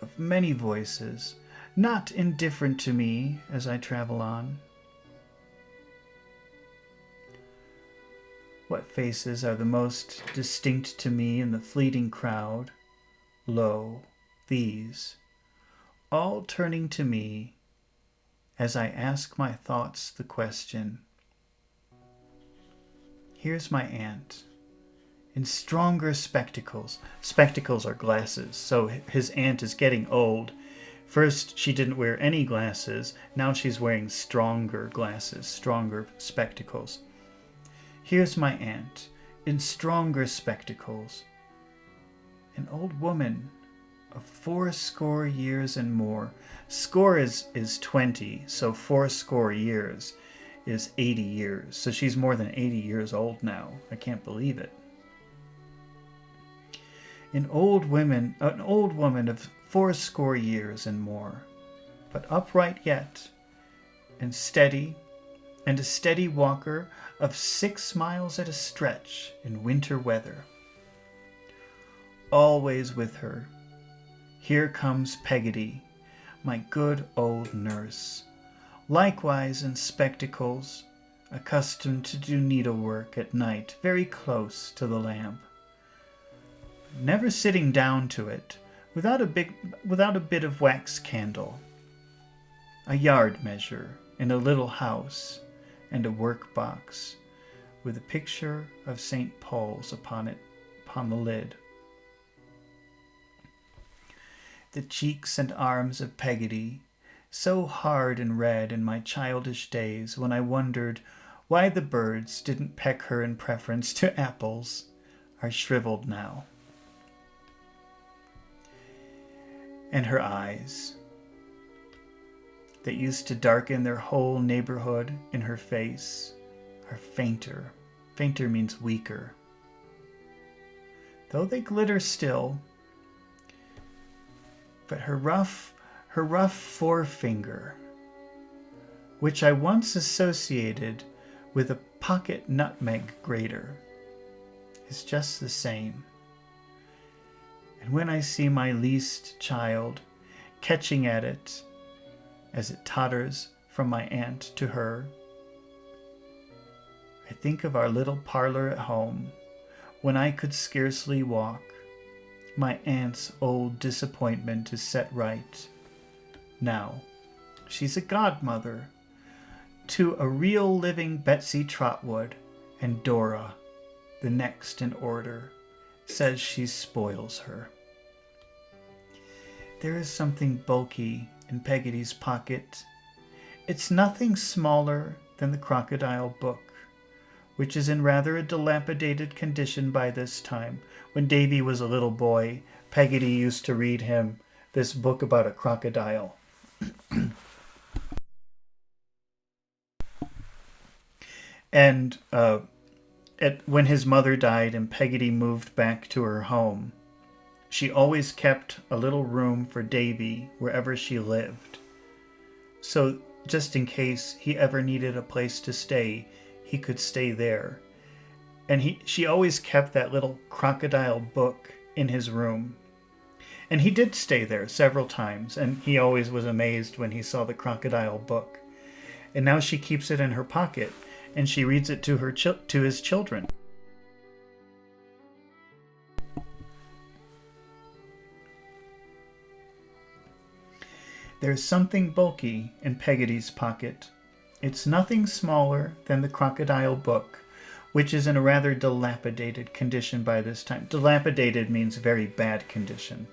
of many voices, not indifferent to me as I travel on. What faces are the most distinct to me in the fleeting crowd? Lo, these, all turning to me as I ask my thoughts the question. Here's my aunt, in stronger spectacles. Spectacles are glasses, so his aunt is getting old. First, she didn't wear any glasses. Now she's wearing stronger glasses, stronger spectacles. Here's my aunt, in stronger spectacles. An old woman of 80 years and more. Score is 20, so 80 years is 80 years. So she's more than 80 years old now. I can't believe it. An old woman of 80 years and more, but upright yet, and steady, and a steady walker of 6 miles at a stretch in winter weather. Always with her, here comes Peggotty, my good old nurse, likewise in spectacles, accustomed to do needlework at night very close to the lamp, never sitting down to it without a bit of wax candle, a yard measure in a little house, and a work box with a picture of St. Paul's upon the lid. The cheeks and arms of Peggotty, so hard and red in my childish days when I wondered why the birds didn't peck her in preference to apples, are shriveled now. And her eyes, that used to darken their whole neighborhood in her face, are fainter. Fainter means weaker. Though they glitter still, but her rough forefinger, which I once associated with a pocket nutmeg grater, is just the same. And when I see my least child catching at it as it totters from my aunt to her, I think of our little parlor at home when I could scarcely walk. My aunt's old disappointment is set right. Now, she's a godmother to a real living Betsy Trotwood, and Dora, the next in order, says she spoils her. There is something bulky in Peggotty's pocket. It's nothing smaller than the crocodile book, which is in rather a dilapidated condition by this time. When Davy was a little boy, Peggotty used to read him this book about a crocodile. And when his mother died and Peggotty moved back to her home, she always kept a little room for Davy wherever she lived. So just in case he ever needed a place to stay, he could stay there. And she always kept that little crocodile book in his room. And he did stay there several times, and he always was amazed when he saw the crocodile book. And now she keeps it in her pocket, and she reads it to his children. There's something bulky in Peggotty's pocket. It's nothing smaller than the crocodile book, which is in a rather dilapidated condition by this time. Dilapidated means very bad condition.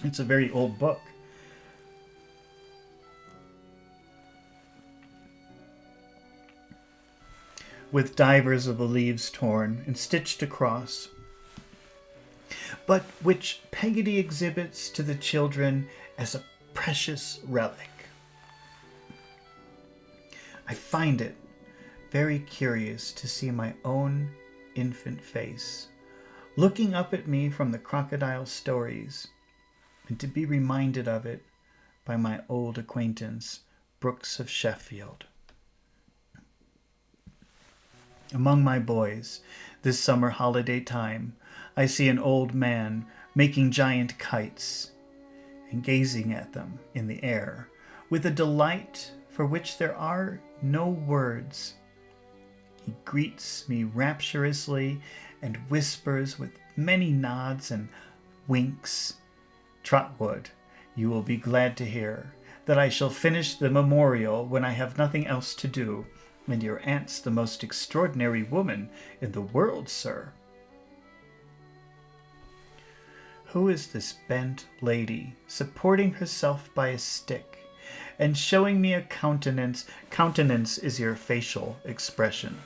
It's a very old book. With divers of the leaves torn and stitched across, but which Peggotty exhibits to the children as a precious relic. I find it very curious to see my own infant face looking up at me from the crocodile stories, and to be reminded of it by my old acquaintance, Brooks of Sheffield. Among my boys, this summer holiday time, I see an old man making giant kites and gazing at them in the air with a delight for which there are no words. He greets me rapturously and whispers with many nods and winks, "Trotwood, you will be glad to hear that I shall finish the memorial when I have nothing else to do, and your aunt's the most extraordinary woman in the world, sir." Who is this bent lady supporting herself by a stick and showing me a countenance? Countenance is your facial expression.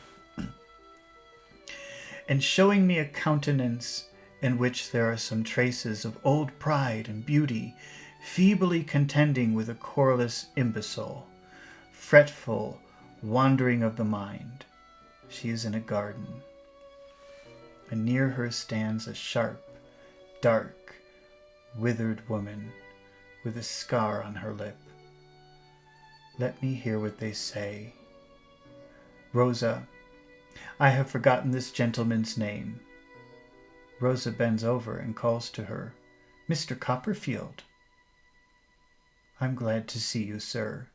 And showing me a countenance in which there are some traces of old pride and beauty, feebly contending with a querulous imbecile, fretful wandering of the mind. She is in a garden, and near her stands a sharp, dark, withered woman with a scar on her lip. Let me hear what they say. Rosa, I have forgotten this gentleman's name. Rosa bends over and calls to her, "Mr. Copperfield." "I'm glad to see you, sir.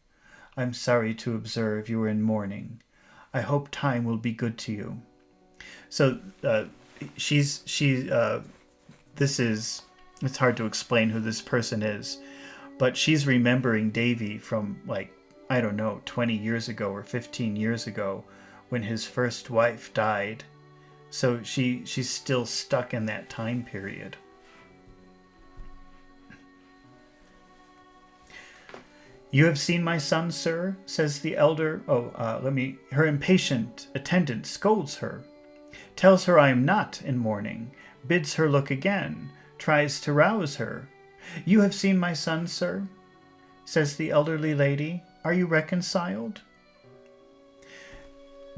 I'm sorry to observe you are in mourning. I hope time will be good to you." So it's hard to explain who this person is, but she's remembering Davy from, like, I don't know, 20 years ago or 15 years ago when his first wife died. So she's still stuck in that time period. "You have seen my son, sir?" says the elder. Her impatient attendant scolds her, tells her I am not in mourning, bids her look again, tries to rouse her. "You have seen my son, sir?" says the elderly lady. "Are you reconciled?"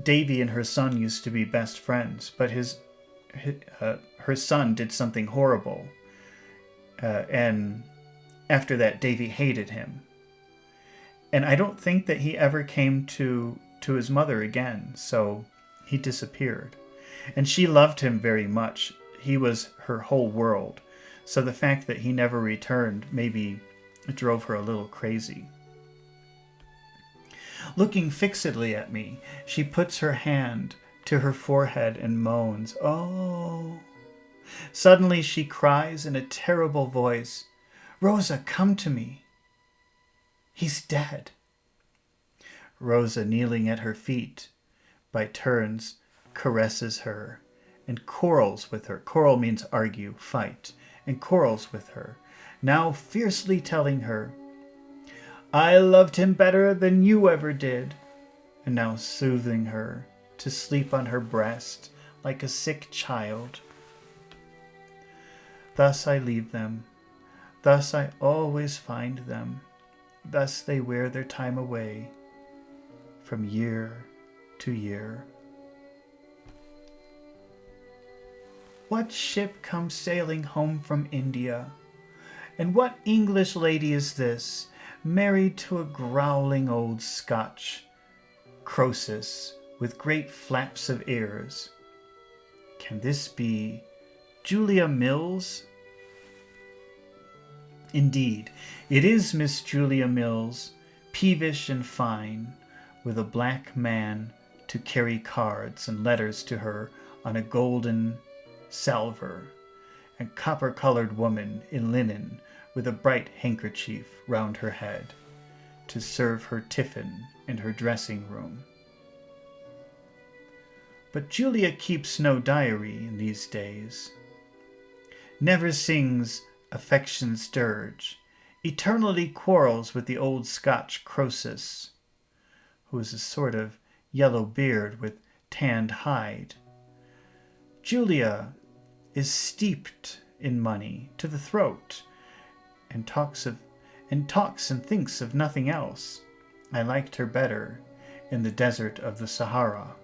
Davy and her son used to be best friends, but her son did something horrible, and after that Davy hated him. And I don't think that he ever came to his mother again, so he disappeared. And she loved him very much. He was her whole world. So the fact that he never returned maybe drove her a little crazy. Looking fixedly at me, she puts her hand to her forehead and moans, "Oh." Suddenly she cries in a terrible voice, "Rosa, come to me. He's dead." Rosa, kneeling at her feet, by turns caresses her and quarrels with her. Quarrel means argue, fight, and quarrels with her, now fiercely telling her, "I loved him better than you ever did," and now soothing her to sleep on her breast like a sick child. Thus I leave them. Thus I always find them. Thus they wear their time away from year to year. What ship comes sailing home from India? And what English lady is this, married to a growling old Scotch Croesus with great flaps of ears. Can this be Julia Mills? Indeed, it is Miss Julia Mills, peevish and fine, with a black man to carry cards and letters to her on a golden salver, and copper-colored woman in linen with a bright handkerchief round her head, to serve her tiffin in her dressing-room. But Julia keeps no diary in these days, never sings affection's dirge, eternally quarrels with the old Scotch Croesus, who is a sort of yellow beard with tanned hide. Julia is steeped in money to the throat, and talks and thinks of nothing else. I liked her better in the desert of the Sahara.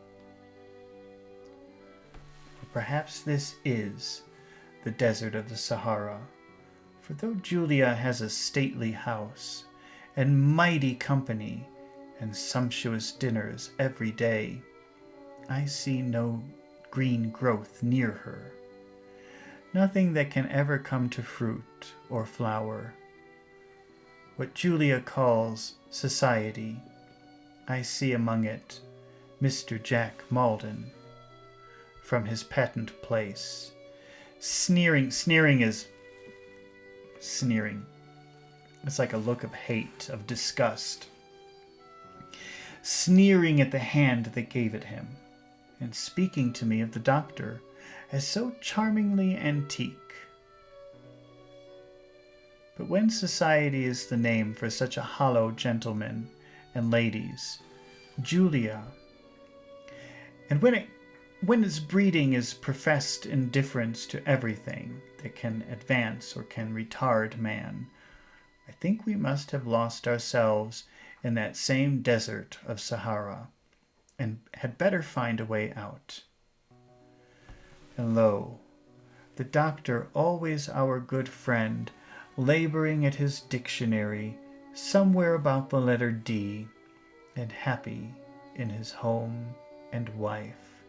But perhaps this is the desert of the Sahara, for though Julia has a stately house, and mighty company, and sumptuous dinners every day, I see no green growth near her, nothing that can ever come to fruit or flower. What Julia calls society, I see among it Mr. Jack Maldon, from his patent place, sneering. It's like a look of hate, of disgust, sneering at the hand that gave it him, and speaking to me of the doctor as so charmingly antique. But when society is the name for such a hollow gentleman and ladies, Julia, and when its breeding is professed indifference to everything that can advance or can retard man, I think we must have lost ourselves in that same desert of Sahara, and had better find a way out. And lo, the doctor, always our good friend, laboring at his dictionary somewhere about the letter D, and happy in his home and wife.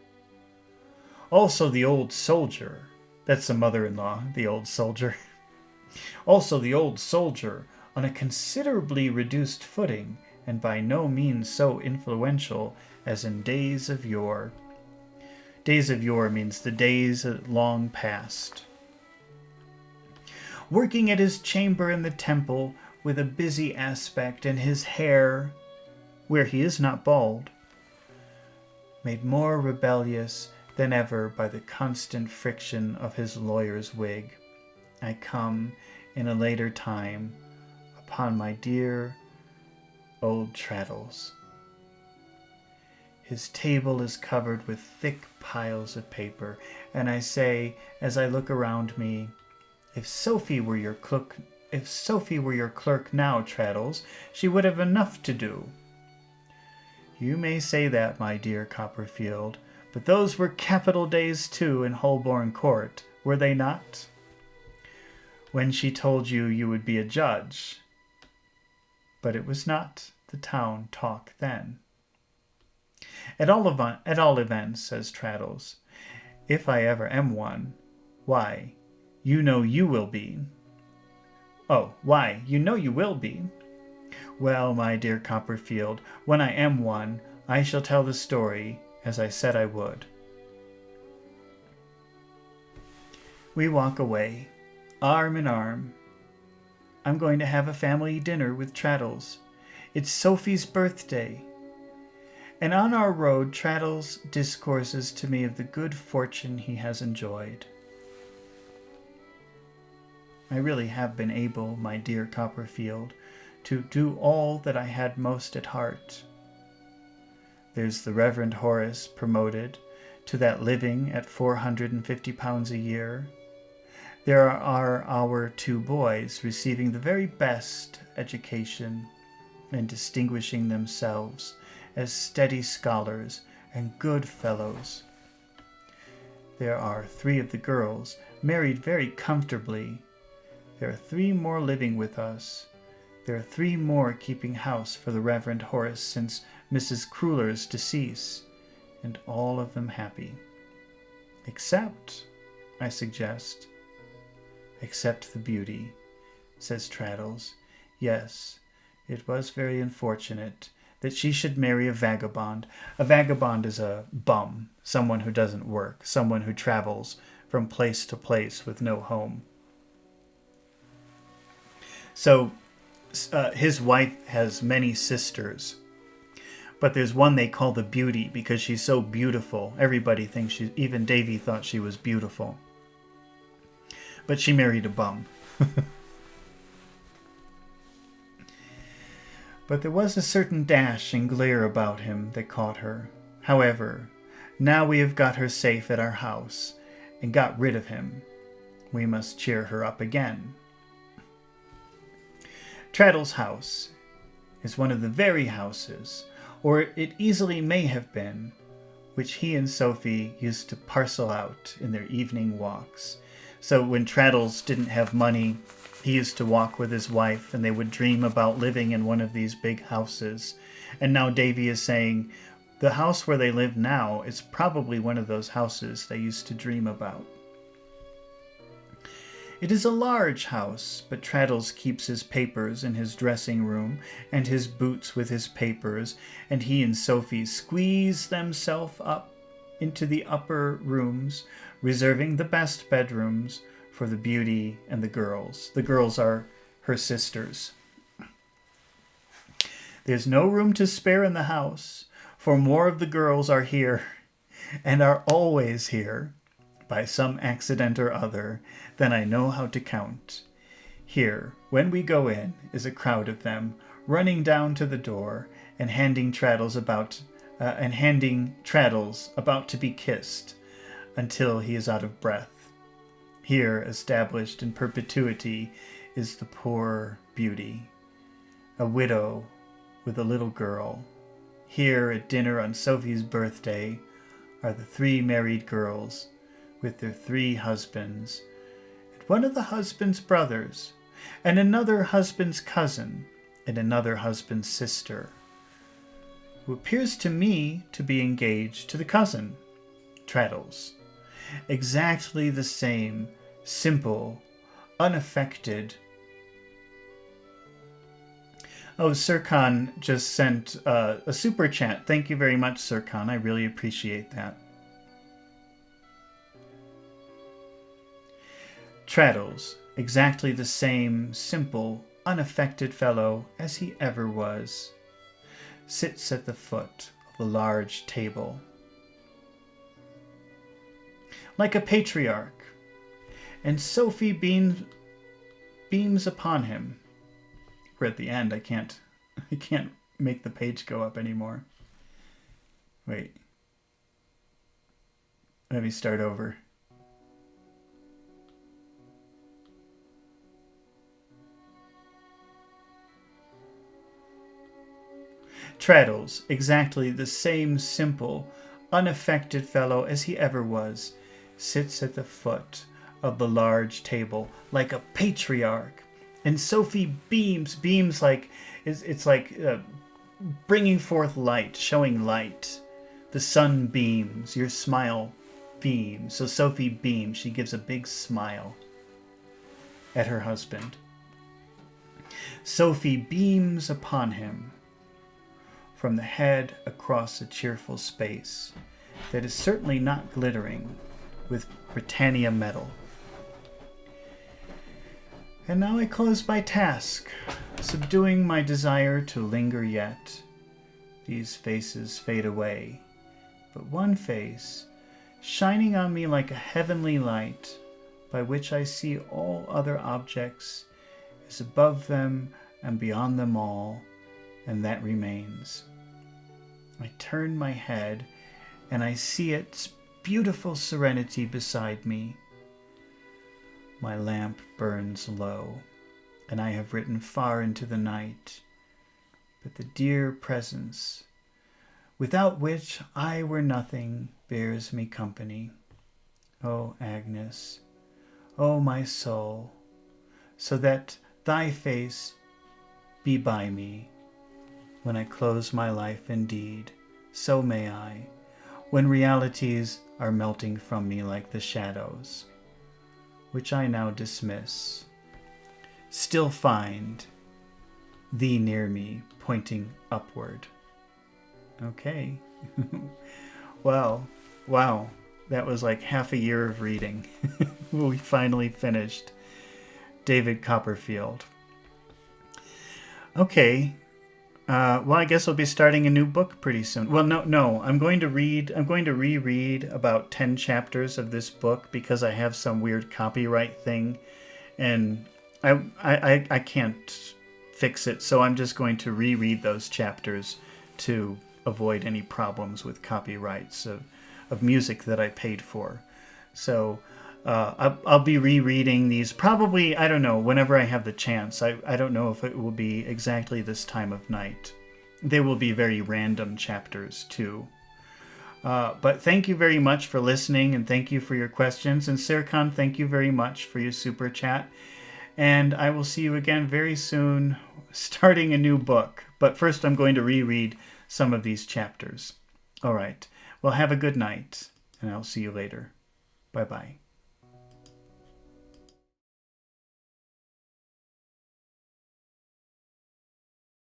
Also the old soldier, that's the mother-in-law, the old soldier. Also the old soldier, on a considerably reduced footing, and by no means so influential as in days of yore. Days of yore means the days long past. Working at his chamber in the temple with a busy aspect, and his hair, where he is not bald, made more rebellious than ever by the constant friction of his lawyer's wig, I come in a later time upon my dear old Traddles. His table is covered with thick piles of paper, and I say, as I look around me, if Sophie were your clerk now, Traddles, she would have enough to do. You may say that, my dear Copperfield, but those were capital days too in Holborn Court, were they not? When she told you you would be a judge. But it was not the town talk then. At all events, says Traddles, if I ever am one, why, you know you will be. Oh, why, you know you will be. Well, my dear Copperfield, when I am one, I shall tell the story as I said I would. We walk away, arm in arm. I'm going to have a family dinner with Traddles. It's Sophie's birthday. And on our road, Traddles discourses to me of the good fortune he has enjoyed. I really have been able, my dear Copperfield, to do all that I had most at heart. There's the Reverend Horace promoted to that living at £450 a year. There are our 2 boys receiving the very best education and distinguishing themselves as steady scholars and good fellows. There are 3 of the girls married very comfortably. There are 3 more living with us. There are 3 more keeping house for the Reverend Horace since Mrs. Crueller's decease, and all of them happy. Except, I suggest, except the beauty, says Traddles. Yes, it was very unfortunate that she should marry a vagabond. A vagabond is a bum, someone who doesn't work, someone who travels from place to place with no home. So his wife has many sisters, but there's one they call the Beauty because she's so beautiful. Everybody thinks even Davy thought she was beautiful. But she married a bum. But there was a certain dash and glare about him that caught her. However, now we have got her safe at our house and got rid of him, we must cheer her up again. Traddles' house is one of the very houses, or it easily may have been, which he and Sophie used to parcel out in their evening walks. So when Traddles didn't have money, he used to walk with his wife, and they would dream about living in one of these big houses. And now Davy is saying, the house where they live now is probably one of those houses they used to dream about. It is a large house, but Traddles keeps his papers in his dressing room, and his boots with his papers, and he and Sophie squeeze themselves up into the upper rooms, reserving the best bedrooms for the Beauty and the girls. The girls are her sisters. There's no room to spare in the house, for more of the girls are here, and are always here, by some accident or other, than I know how to count. Here, when we go in, is a crowd of them, running down to the door, and handing Traddles about to be kissed, until he is out of breath. Here, established in perpetuity, is the poor Beauty, a widow with a little girl. Here, at dinner on Sophie's birthday, are the 3 married girls, with their 3 husbands, and one of the husband's brothers, and another husband's cousin, and another husband's sister, who appears to me to be engaged to the cousin, Traddles. Exactly the same, simple, unaffected. Oh, Sirkan just sent a super chat. Thank you very much, Sirkan. I really appreciate that. Traddles, exactly the same simple, unaffected fellow as he ever was, sits at the foot of the large table, like a patriarch, and Sophie beams upon him. We're at the end. I can't make the page go up anymore. Wait. Let me start over. Traddles, exactly the same simple, unaffected fellow as he ever was, sits at the foot of the large table like a patriarch, and Sophie beams like it's like bringing forth light, showing light. The sun beams, your smile beams. So Sophie beams. She gives a big smile at her husband. Sophie beams upon him from the head across a cheerful space that is certainly not glittering with Britannia metal. And now I close my task, subduing my desire to linger yet. These faces fade away, but one face, shining on me like a heavenly light, by which I see all other objects, is above them and beyond them all, and that remains. I turn my head, and I see its beautiful serenity beside me. My lamp burns low, and I have written far into the night, but the dear presence, without which I were nothing, bears me company. O Agnes, O my soul, so that thy face be by me. When I close my life indeed, so may I, when realities are melting from me like the shadows, which I now dismiss, still find thee near me, pointing upward. Okay. Wow. That was like half a year of reading. We finally finished David Copperfield. Okay. Well, I guess I'll be starting a new book pretty soon. Well, no. I'm going to reread about 10 chapters of this book because I have some weird copyright thing, and I can't fix it. So I'm just going to reread those chapters to avoid any problems with copyrights of music that I paid for. So I'll be rereading these probably, I don't know, whenever I have the chance. I don't know if it will be exactly this time of night. They will be very random chapters too. But thank you very much for listening, and thank you for your questions. And Sirkan, thank you very much for your super chat. And I will see you again very soon, starting a new book. But first I'm going to reread some of these chapters. All right. Well, have a good night, and I'll see you later. Bye-bye.